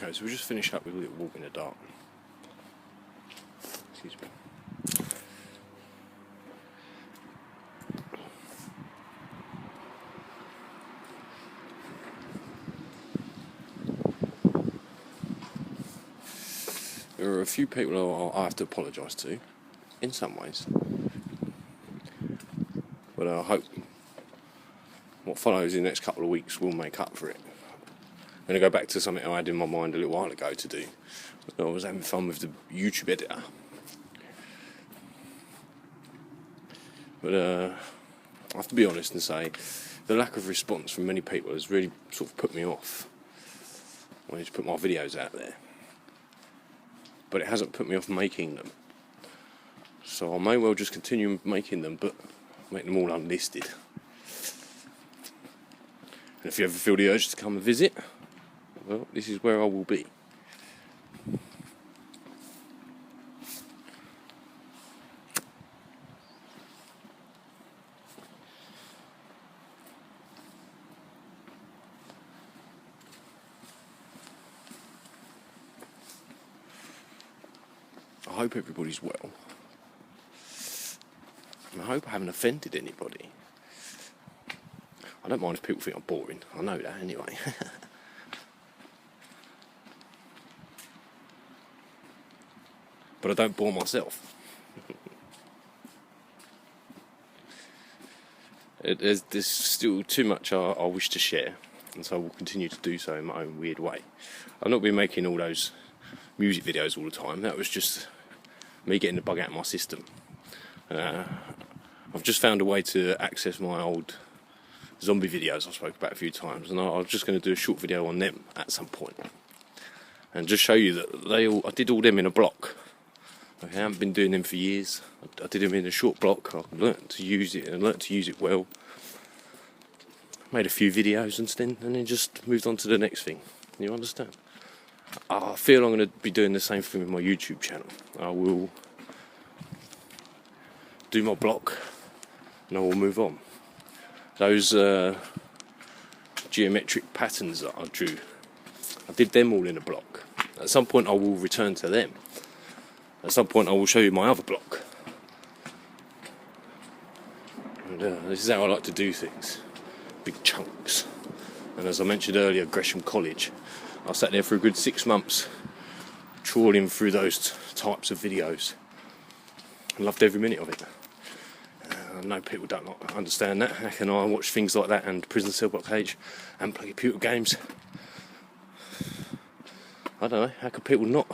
Okay, so we just finished up with a little walk in the dark. Excuse me. There are a few people I have to apologise to, in some ways. But I hope what follows in the next couple of weeks will make up for it. I'm going to go back to something I had in my mind a little while ago to do. I was having fun with the YouTube editor. But I have to be honest and say the lack of response from many people has really sort of put me off wanting to put my videos out there. But it hasn't put me off making them. So I may well just continue making them, but make them all unlisted. And if you ever feel the urge to come and visit, well, this is where I will be. I hope everybody's well. And I hope I haven't offended anybody. I don't mind if people think I'm boring. I know that anyway. But I don't bore myself. There's still too much I wish to share, and so I will continue to do so in my own weird way. I've not been making all those music videos all the time. That was just me getting the bug out of my system. I've just found a way to access my old zombie videos I spoke about a few times, and I was just going to do a short video on them at some point, and just show you that I did all them in a block. Okay, I haven't been doing them for years. I did them in a short block. I learnt to use it and learnt to use it well. Made a few videos and then just moved on to the next thing. You understand? I feel I'm going to be doing the same thing with my YouTube channel. I will do my block and I will move on. Those geometric patterns that I drew, I did them all in a block. At some point I will return to them. At some point I will show you my other block. And this is how I like to do things. Big chunks. And as I mentioned earlier, Gresham College, I sat there for a good 6 months trawling through those types of videos. I loved every minute of it. I know people don't understand that. How can I watch things like that and Prison Cell Block H and play computer games? I don't know. How can people not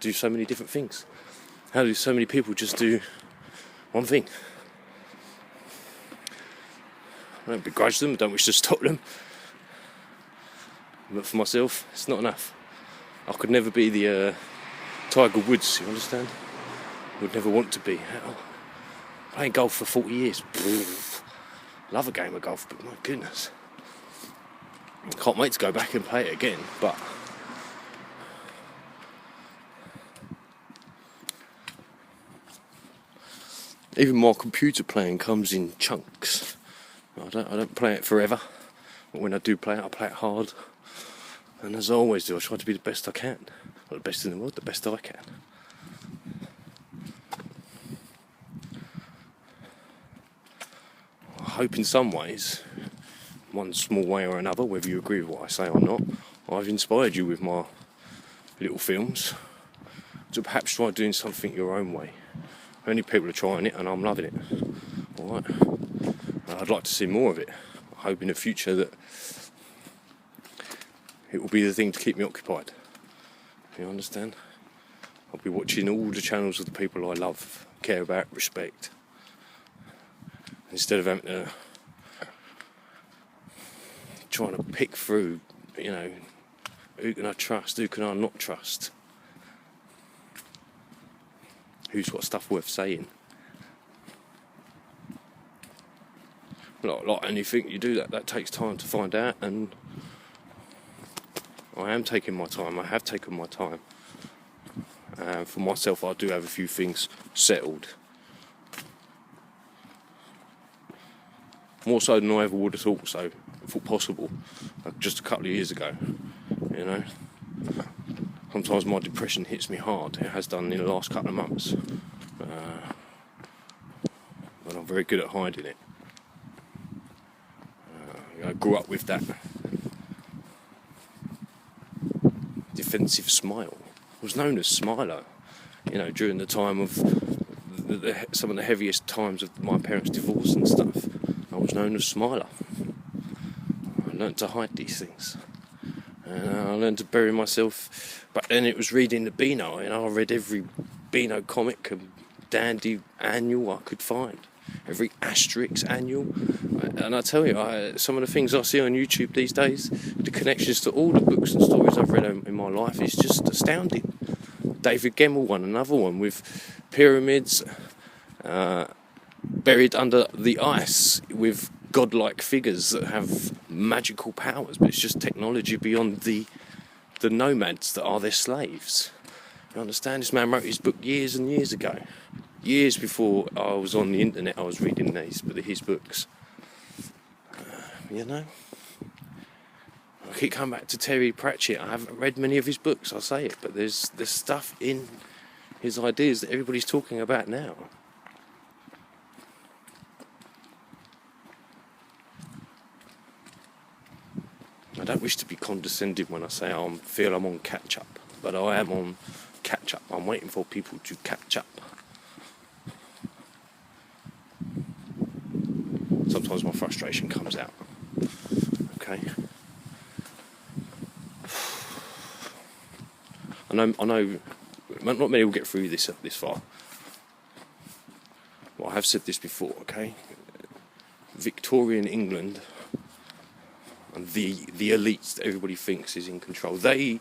do so many different things? How do so many people just do one thing? I don't begrudge them, I don't wish to stop them. But for myself, it's not enough. I could never be the Tiger Woods, you understand? Would never want to be. Playing golf for 40 years. Love a game of golf, but my goodness. Can't wait to go back and play it again, but even my computer playing comes in chunks. I don't play it forever, but when I do play it, I play it hard. And as I always do, I try to be the best I can. Not the best in the world, the best I can. I hope in some ways, one small way or another, whether you agree with what I say or not, I've inspired you with my little films to perhaps try doing something your own way. Many people are trying it and I'm loving it. Alright. I'd like to see more of it. I hope in the future that it will be the thing to keep me occupied. You understand? I'll be watching all the channels of the people I love, care about, respect. Instead of having to trying to pick through, who can I trust, who can I not trust? Who's got stuff worth saying? Like anything you do, that takes time to find out, and I am taking my time. I have taken my time. For myself, I do have a few things settled. More so than I ever would have thought possible, just a couple of years ago, Sometimes my depression hits me hard. It has done in the last couple of months. But I'm very good at hiding it. I grew up with that defensive smile. I was known as Smiler, during the time of some of the heaviest times of my parents' divorce and stuff. I was known as Smiler. I learnt to hide these things. I learned to bury myself. But then it was reading the Beano, I read every Beano comic and dandy annual I could find. Every Asterix annual. And I tell you, some of the things I see on YouTube these days, the connections to all the books and stories I've read in my life is just astounding. David Gemmell one, another one with pyramids buried under the ice with godlike figures that have magical powers, but it's just technology beyond the nomads that are their slaves. You understand? This man wrote his book years and years ago. Years before I was on the internet, I was reading his books. I keep coming back to Terry Pratchett. I haven't read many of his books, I'll say it, but there's stuff in his ideas that everybody's talking about now. I don't wish to be condescending when I say I feel I'm on catch-up, but I am on catch-up. I'm waiting for people to catch up. Sometimes my frustration comes out. Okay. I know. Not many will get through this far. Well, I have said this before. Okay. Victorian England and the elites that everybody thinks is in control. They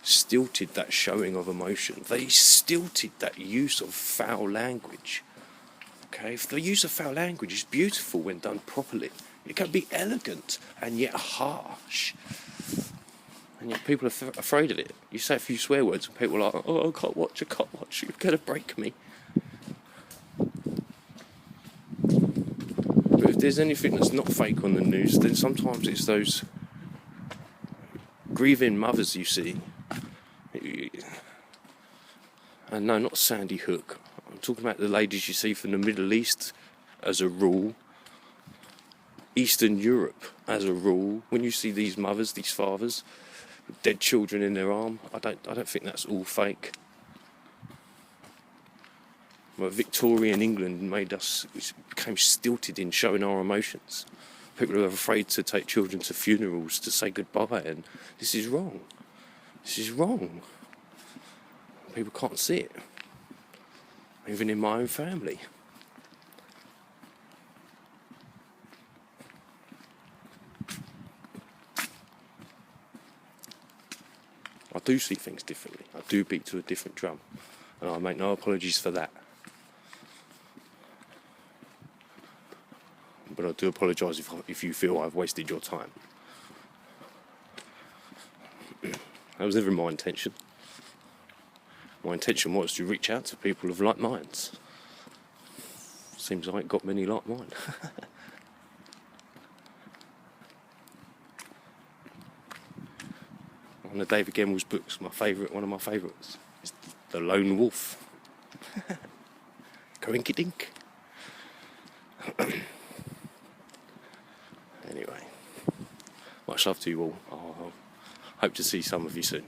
stilted that showing of emotion. They stilted that use of foul language. Okay, if the use of foul language is beautiful when done properly, it can be elegant and yet harsh. And yet people are afraid of it. You say a few swear words and people are like, oh, I can't watch, you're going to break me. But if there's anything that's not fake on the news, then sometimes it's those grieving mothers you see. And no, not Sandy Hook. I'm talking about the ladies you see from the Middle East as a rule, Eastern Europe as a rule. When you see these mothers, these fathers, with dead children in their arm, I don't think that's all fake. Well, Victorian England became stilted in showing our emotions. People are afraid to take children to funerals to say goodbye, and this is wrong. This is wrong. People can't see it. Even in my own family. I do see things differently. I do beat to a different drum. And I make no apologies for that. But I do apologise if you feel I've wasted your time. That was never my intention. My intention was to reach out to people of like minds. Seems I ain't got many like mine. One of David Gemmell's books, one of my favourites, is The Lone Wolf. Coinky dink. Anyway, much love to you all. I'll hope to see some of you soon.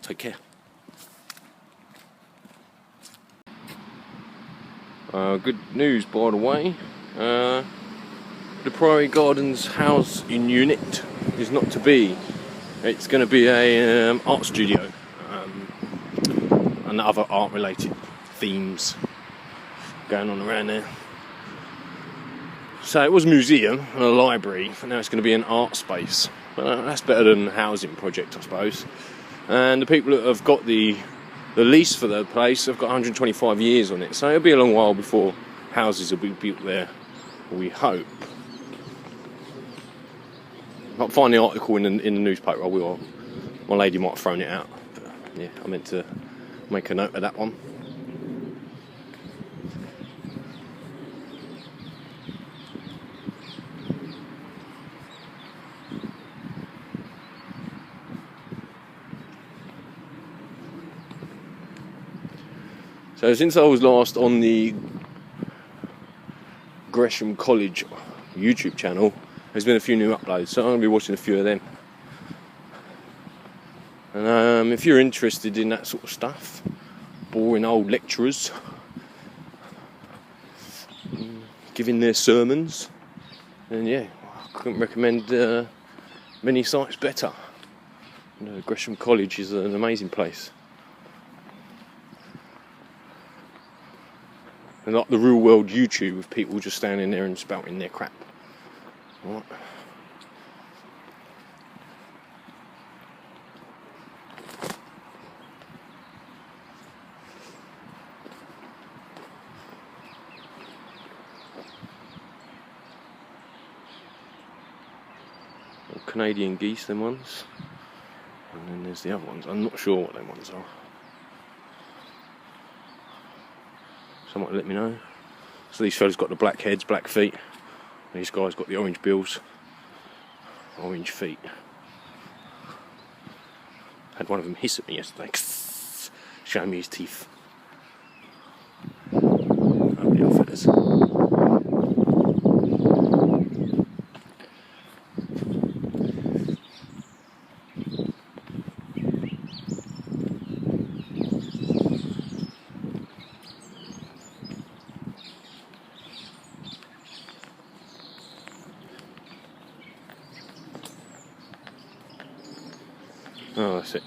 Take care. Good news, by the way. The Priory Gardens house in unit is not to be. It's going to be a art studio and other art-related themes going on around there. So it was a museum and a library, and now it's going to be an art space. That's better than a housing project, I suppose. And the people that have got the lease for the place have got 125 years on it, so it'll be a long while before houses will be built there, we hope. I'll find the article in the newspaper. I will. My lady might have thrown it out, but yeah, I meant to make a note of that one. So since I was last on the Gresham College YouTube channel, there's been a few new uploads, so I'm going to be watching a few of them. And if you're interested in that sort of stuff, boring old lecturers giving their sermons, then yeah, I couldn't recommend many sites better. You know, Gresham College is an amazing place. And like the real world YouTube with people just standing there and spouting their crap. Right. Canadian geese, them ones. And then there's the other ones. I'm not sure what them ones are. Someone let me know. So these fellas got the black heads, black feet. These guys got the orange bills, orange feet. Had one of them hiss at me yesterday, showing me his teeth. Lovely old fellas. Oh, that's it.